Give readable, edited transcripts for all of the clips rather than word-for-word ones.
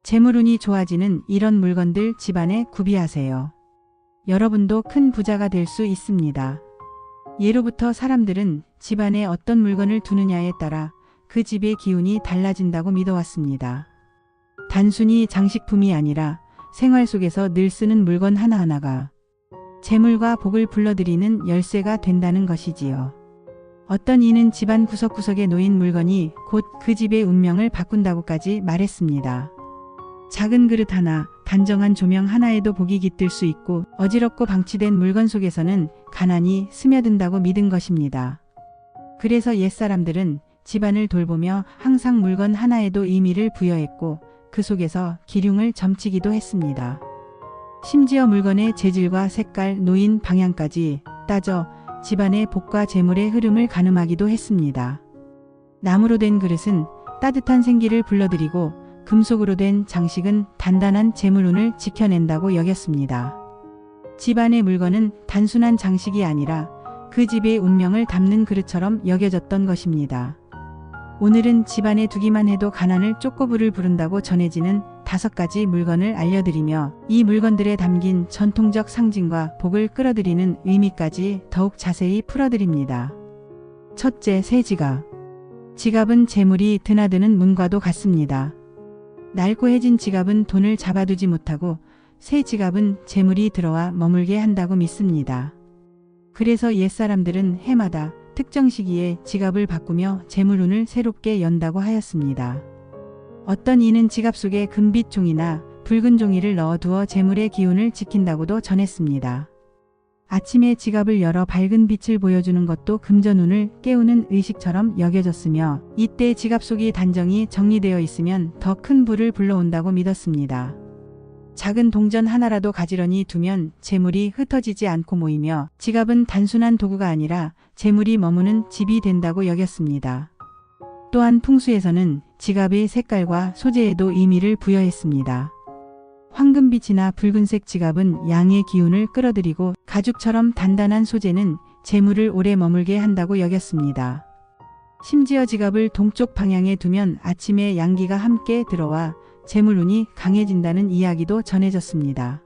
재물운이 좋아지는 이런 물건들 집안에 구비하세요. 여러분도 큰 부자가 될 수 있습니다. 예로부터 사람들은 집안에 어떤 물건을 두느냐에 따라 그 집의 기운이 달라진다고 믿어왔습니다. 단순히 장식품이 아니라 생활 속에서 늘 쓰는 물건 하나하나가 재물과 복을 불러들이는 열쇠가 된다는 것이지요. 어떤 이는 집안 구석구석에 놓인 물건이 곧 그 집의 운명을 바꾼다고까지 말했습니다. 작은 그릇 하나, 단정한 조명 하나에도 복이 깃들 수 있고 어지럽고 방치된 물건 속에서는 가난이 스며든다고 믿은 것입니다. 그래서 옛사람들은 집안을 돌보며 항상 물건 하나에도 의미를 부여했고 그 속에서 기륭을 점치기도 했습니다. 심지어 물건의 재질과 색깔, 놓인 방향까지 따져 집안의 복과 재물의 흐름을 가늠하기도 했습니다. 나무로 된 그릇은 따뜻한 생기를 불러들이고 금속으로 된 장식은 단단한 재물운을 지켜낸다고 여겼습니다. 집안의 물건은 단순한 장식이 아니라 그 집의 운명을 담는 그릇처럼 여겨졌던 것입니다. 오늘은 집안에 두기만 해도 가난을 쫓고 불을 부른다고 전해지는 5가지 물건을 알려드리며 이 물건들에 담긴 전통적 상징과 복을 끌어들이는 의미까지 더욱 자세히 풀어드립니다. 첫째, 새 지갑. 지갑은 재물이 드나드는 문과도 같습니다. 낡고 해진 지갑은 돈을 잡아두지 못하고 새 지갑은 재물이 들어와 머물게 한다고 믿습니다. 그래서 옛사람들은 해마다 특정 시기에 지갑을 바꾸며 재물운을 새롭게 연다고 하였습니다. 어떤 이는 지갑 속에 금빛 종이나 붉은 종이를 넣어두어 재물의 기운을 지킨다고도 전했습니다. 아침에 지갑을 열어 밝은 빛을 보여주는 것도 금전운을 깨우는 의식처럼 여겨졌으며 이때 지갑 속이 단정히 정리되어 있으면 더 큰 불을 불러온다고 믿었습니다. 작은 동전 하나라도 가지런히 두면 재물이 흩어지지 않고 모이며 지갑은 단순한 도구가 아니라 재물이 머무는 집이 된다고 여겼습니다. 또한 풍수에서는 지갑의 색깔과 소재에도 의미를 부여했습니다. 황금빛이나 붉은색 지갑은 양의 기운을 끌어들이고 가죽처럼 단단한 소재는 재물을 오래 머물게 한다고 여겼습니다. 심지어 지갑을 동쪽 방향에 두면 아침에 양기가 함께 들어와 재물운이 강해진다는 이야기도 전해졌습니다.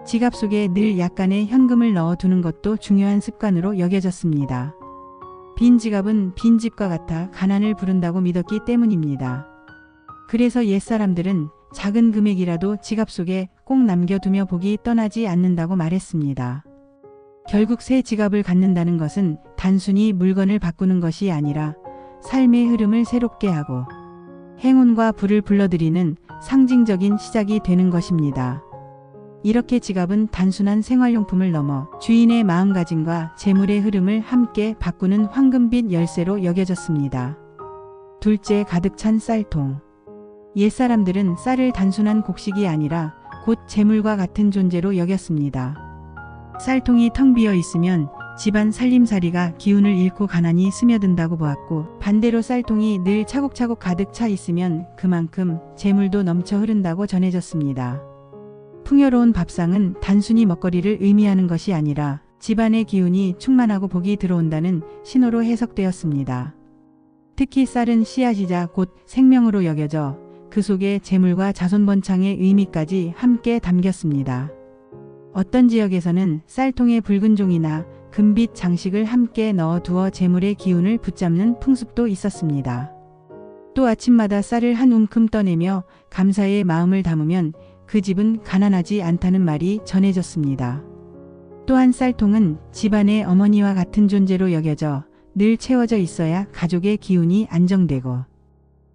지갑 속에 늘 약간의 현금을 넣어두는 것도 중요한 습관으로 여겨졌습니다. 빈 지갑은 빈 집과 같아 가난을 부른다고 믿었기 때문입니다. 그래서 옛사람들은 작은 금액이라도 지갑 속에 꼭 남겨두며 복이 떠나지 않는다고 말했습니다. 결국 새 지갑을 갖는다는 것은 단순히 물건을 바꾸는 것이 아니라 삶의 흐름을 새롭게 하고 행운과 불을 불러들이는 상징적인 시작이 되는 것입니다. 이렇게 지갑은 단순한 생활용품을 넘어 주인의 마음가짐과 재물의 흐름을 함께 바꾸는 황금빛 열쇠로 여겨졌습니다. 둘째, 가득 찬 쌀통. 옛사람들은 쌀을 단순한 곡식이 아니라 곧 재물과 같은 존재로 여겼습니다. 쌀통이 텅 비어 있으면 집안 살림살이가 기운을 잃고 가난이 스며든다고 보았고 반대로 쌀통이 늘 차곡차곡 가득 차 있으면 그만큼 재물도 넘쳐 흐른다고 전해졌습니다. 풍요로운 밥상은 단순히 먹거리를 의미하는 것이 아니라 집안의 기운이 충만하고 복이 들어온다는 신호로 해석되었습니다. 특히 쌀은 씨앗이자 곧 생명으로 여겨져 그 속에 재물과 자손번창의 의미까지 함께 담겼습니다. 어떤 지역에서는 쌀통에 붉은 종이나 금빛 장식을 함께 넣어두어 재물의 기운을 붙잡는 풍습도 있었습니다. 또 아침마다 쌀을 한 움큼 떠내며 감사의 마음을 담으면 그 집은 가난하지 않다는 말이 전해졌습니다. 또한 쌀통은 집안의 어머니와 같은 존재로 여겨져 늘 채워져 있어야 가족의 기운이 안정되고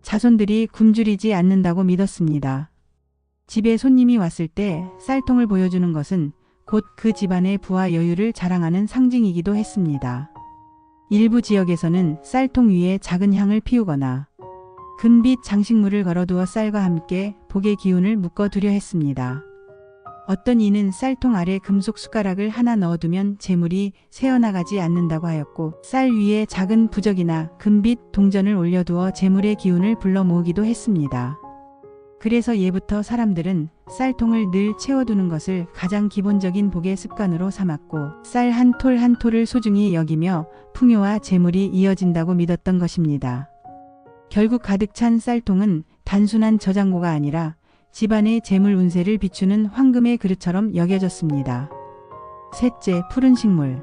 자손들이 굶주리지 않는다고 믿었습니다. 집에 손님이 왔을 때 쌀통을 보여주는 것은 곧 그 집안의 부와 여유를 자랑하는 상징이기도 했습니다. 일부 지역에서는 쌀통 위에 작은 향을 피우거나 금빛 장식물을 걸어두어 쌀과 함께 복의 기운을 묶어두려 했습니다. 어떤 이는 쌀통 아래 금속 숟가락을 하나 넣어두면 재물이 새어나가지 않는다고 하였고 쌀 위에 작은 부적이나 금빛 동전을 올려두어 재물의 기운을 불러 모으기도 했습니다. 그래서 예부터 사람들은 쌀통을 늘 채워두는 것을 가장 기본적인 복의 습관으로 삼았고 쌀 한 톨 한 톨을 소중히 여기며 풍요와 재물이 이어진다고 믿었던 것입니다. 결국 가득 찬 쌀통은 단순한 저장고가 아니라 집안의 재물 운세를 비추는 황금의 그릇처럼 여겨졌습니다. 셋째, 푸른 식물.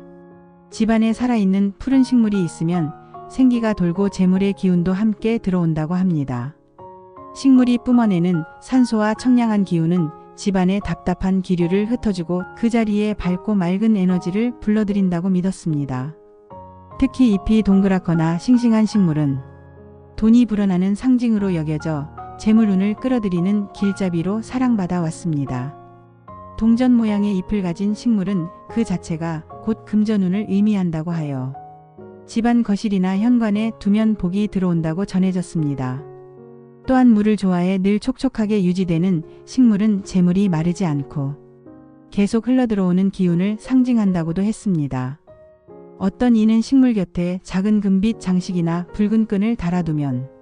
집안에 살아있는 푸른 식물이 있으면 생기가 돌고 재물의 기운도 함께 들어온다고 합니다. 식물이 뿜어내는 산소와 청량한 기운은 집안의 답답한 기류를 흩어주고 그 자리에 밝고 맑은 에너지를 불러들인다고 믿었습니다. 특히 잎이 동그랗거나 싱싱한 식물은 돈이 불어나는 상징으로 여겨져 재물운을 끌어들이는 길잡이로 사랑받아 왔습니다. 동전 모양의 잎을 가진 식물은 그 자체가 곧 금전운을 의미한다고 하여 집안 거실이나 현관에 두면 복이 들어온다고 전해졌습니다. 또한 물을 좋아해 늘 촉촉하게 유지되는 식물은 재물이 마르지 않고 계속 흘러들어오는 기운을 상징한다고도 했습니다. 어떤 이는 식물 곁에 작은 금빛 장식이나 붉은 끈을 달아두면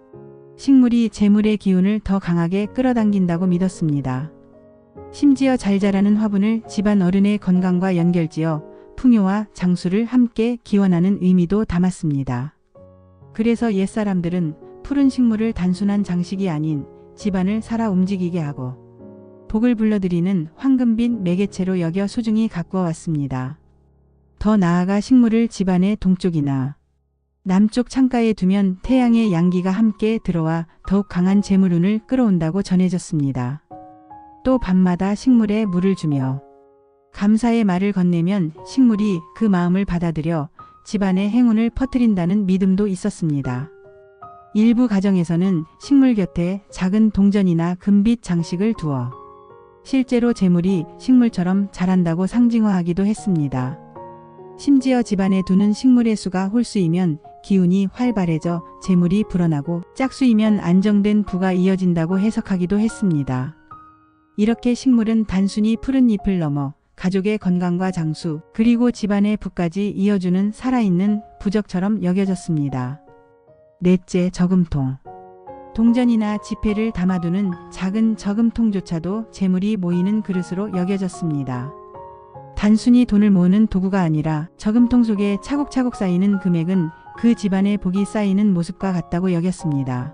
식물이 재물의 기운을 더 강하게 끌어당긴다고 믿었습니다. 심지어 잘 자라는 화분을 집안 어른의 건강과 연결지어 풍요와 장수를 함께 기원하는 의미도 담았습니다. 그래서 옛사람들은 푸른 식물을 단순한 장식이 아닌 집안을 살아 움직이게 하고 복을 불러들이는 황금빛 매개체로 여겨 소중히 가꾸어 왔습니다. 더 나아가 식물을 집안의 동쪽이나 남쪽 창가에 두면 태양의 양기가 함께 들어와 더욱 강한 재물운을 끌어온다고 전해졌습니다. 또 밤마다 식물에 물을 주며 감사의 말을 건네면 식물이 그 마음을 받아들여 집안의 행운을 퍼뜨린다는 믿음도 있었습니다. 일부 가정에서는 식물 곁에 작은 동전이나 금빛 장식을 두어 실제로 재물이 식물처럼 자란다고 상징화하기도 했습니다. 심지어 집안에 두는 식물의 수가 홀수이면 기운이 활발해져 재물이 불어나고 짝수이면 안정된 부가 이어진다고 해석하기도 했습니다. 이렇게 식물은 단순히 푸른 잎을 넘어 가족의 건강과 장수 그리고 집안의 부까지 이어주는 살아있는 부적처럼 여겨졌습니다. 넷째, 저금통. 동전이나 지폐를 담아두는 작은 저금통조차도 재물이 모이는 그릇으로 여겨졌습니다. 단순히 돈을 모으는 도구가 아니라 저금통 속에 차곡차곡 쌓이는 금액은 그 집안의 복이 쌓이는 모습과 같다고 여겼습니다.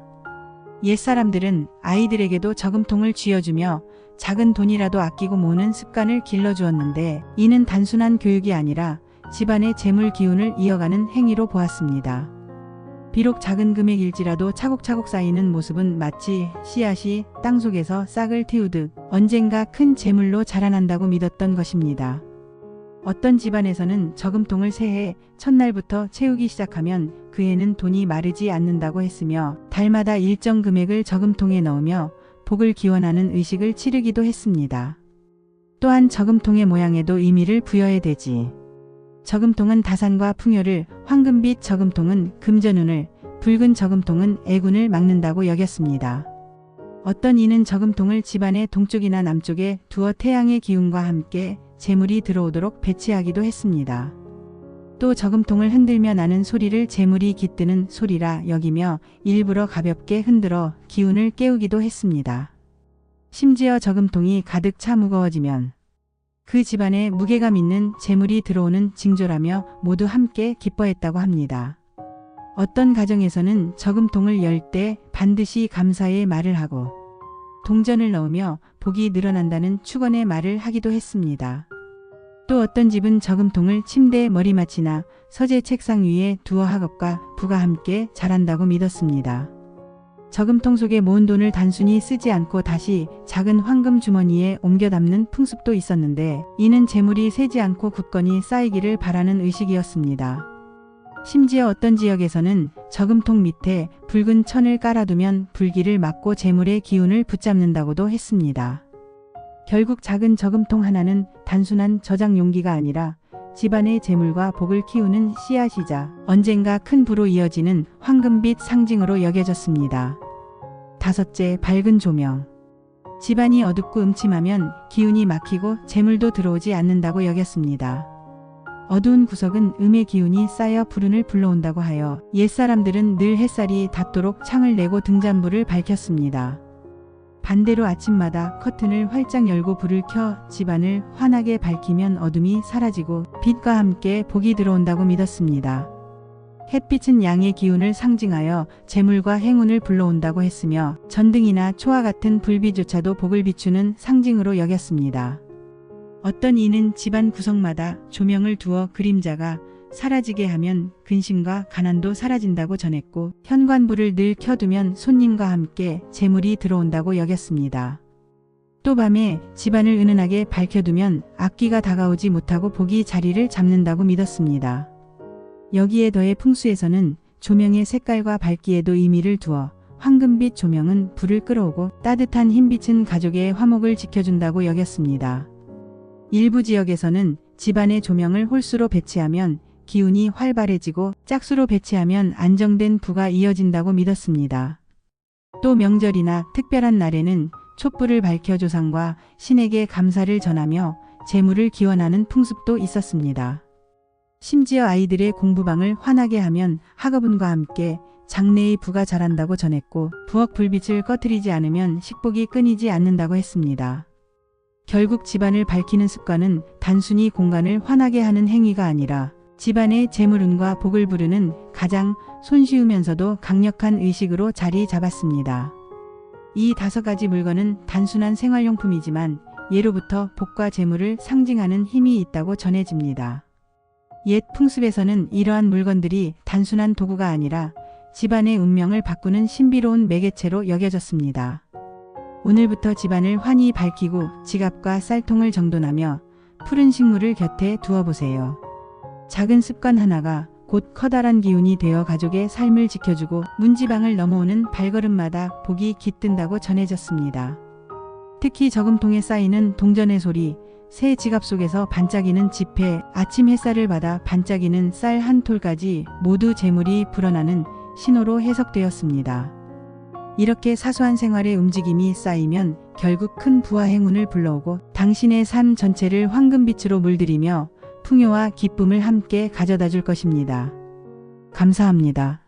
옛사람들은 아이들에게도 저금통을 쥐어주며 작은 돈이라도 아끼고 모으는 습관을 길러주었는데 이는 단순한 교육이 아니라 집안의 재물 기운을 이어가는 행위로 보았습니다. 비록 작은 금액일지라도 차곡차곡 쌓이는 모습은 마치 씨앗이 땅속에서 싹을 틔우듯 언젠가 큰 재물로 자라난다고 믿었던 것입니다. 어떤 집안에서는 저금통을 새해 첫날부터 채우기 시작하면 그 해는 돈이 마르지 않는다고 했으며 달마다 일정 금액을 저금통에 넣으며 복을 기원하는 의식을 치르기도 했습니다. 또한 저금통의 모양에도 의미를 부여해야 되지. 저금통은 다산과 풍요를, 황금빛 저금통은 금전운을, 붉은 저금통은 애군을 막는다고 여겼습니다. 어떤 이는 저금통을 집안의 동쪽이나 남쪽에 두어 태양의 기운과 함께 재물이 들어오도록 배치하기도 했습니다. 또 저금통을 흔들며 나는 소리를 재물이 깃드는 소리라 여기며 일부러 가볍게 흔들어 기운을 깨우기도 했습니다. 심지어 저금통이 가득 차 무거워지면 그 집안에 무게감 있는 재물이 들어오는 징조라며 모두 함께 기뻐했다고 합니다. 어떤 가정에서는 저금통을 열 때 반드시 감사의 말을 하고 동전을 넣으며 복이 늘어난다는 축원의 말을 하기도 했습니다. 또 어떤 집은 저금통을 침대 머리맡이나 서재 책상 위에 두어 학업과 부가 함께 자란다고 믿었습니다. 저금통 속에 모은 돈을 단순히 쓰지 않고 다시 작은 황금 주머니에 옮겨 담는 풍습도 있었는데 이는 재물이 새지 않고 굳건히 쌓이기를 바라는 의식이었습니다. 심지어 어떤 지역에서는 저금통 밑에 붉은 천을 깔아두면 불길을 막고 재물의 기운을 붙잡는다고도 했습니다. 결국 작은 저금통 하나는 단순한 저장 용기가 아니라 집안의 재물과 복을 키우는 씨앗이자 언젠가 큰 부로 이어지는 황금빛 상징으로 여겨졌습니다. 다섯째, 밝은 조명. 집안이 어둡고 음침하면 기운이 막히고 재물도 들어오지 않는다고 여겼습니다. 어두운 구석은 음의 기운이 쌓여 불운을 불러온다고 하여 옛사람들은 늘 햇살이 닿도록 창을 내고 등잔불을 밝혔습니다. 반대로 아침마다 커튼을 활짝 열고 불을 켜 집안을 환하게 밝히면 어둠이 사라지고 빛과 함께 복이 들어온다고 믿었습니다. 햇빛은 양의 기운을 상징하여 재물과 행운을 불러온다고 했으며 전등이나 초와 같은 불비조차도 복을 비추는 상징으로 여겼습니다. 어떤 이는 집안 구석마다 조명을 두어 그림자가 사라지게 하면 근심과 가난도 사라진다고 전했고 현관불을 늘 켜두면 손님과 함께 재물이 들어온다고 여겼습니다. 또 밤에 집안을 은은하게 밝혀두면 악귀가 다가오지 못하고 복이 자리를 잡는다고 믿었습니다. 여기에 더해 풍수에서는 조명의 색깔과 밝기에도 의미를 두어 황금빛 조명은 불을 끌어오고 따뜻한 흰빛은 가족의 화목을 지켜준다고 여겼습니다. 일부 지역에서는 집안의 조명을 홀수로 배치하면 기운이 활발해지고 짝수로 배치하면 안정된 부가 이어진다고 믿었습니다. 또 명절이나 특별한 날에는 촛불을 밝혀 조상과 신에게 감사를 전하며 재물을 기원하는 풍습도 있었습니다. 심지어 아이들의 공부방을 환하게 하면 학업운과 함께 장래의 부가 자란다고 전했고 부엌 불빛을 꺼트리지 않으면 식복이 끊이지 않는다고 했습니다. 결국 집안을 밝히는 습관은 단순히 공간을 환하게 하는 행위가 아니라 집안의 재물운과 복을 부르는 가장 손쉬우면서도 강력한 의식으로 자리 잡았습니다. 이 5가지 물건은 단순한 생활용품이지만 예로부터 복과 재물을 상징하는 힘이 있다고 전해집니다. 옛 풍습에서는 이러한 물건들이 단순한 도구가 아니라 집안의 운명을 바꾸는 신비로운 매개체로 여겨졌습니다. 오늘부터 집안을 환히 밝히고 지갑과 쌀통을 정돈하며 푸른 식물을 곁에 두어보세요. 작은 습관 하나가 곧 커다란 기운이 되어 가족의 삶을 지켜주고 문지방을 넘어오는 발걸음마다 복이 깃든다고 전해졌습니다. 특히 저금통에 쌓이는 동전의 소리, 새 지갑 속에서 반짝이는 지폐, 아침 햇살을 받아 반짝이는 쌀 한 톨까지 모두 재물이 불어나는 신호로 해석되었습니다. 이렇게 사소한 생활의 움직임이 쌓이면 결국 큰 부와 행운을 불러오고 당신의 삶 전체를 황금빛으로 물들이며 풍요와 기쁨을 함께 가져다 줄 것입니다. 감사합니다.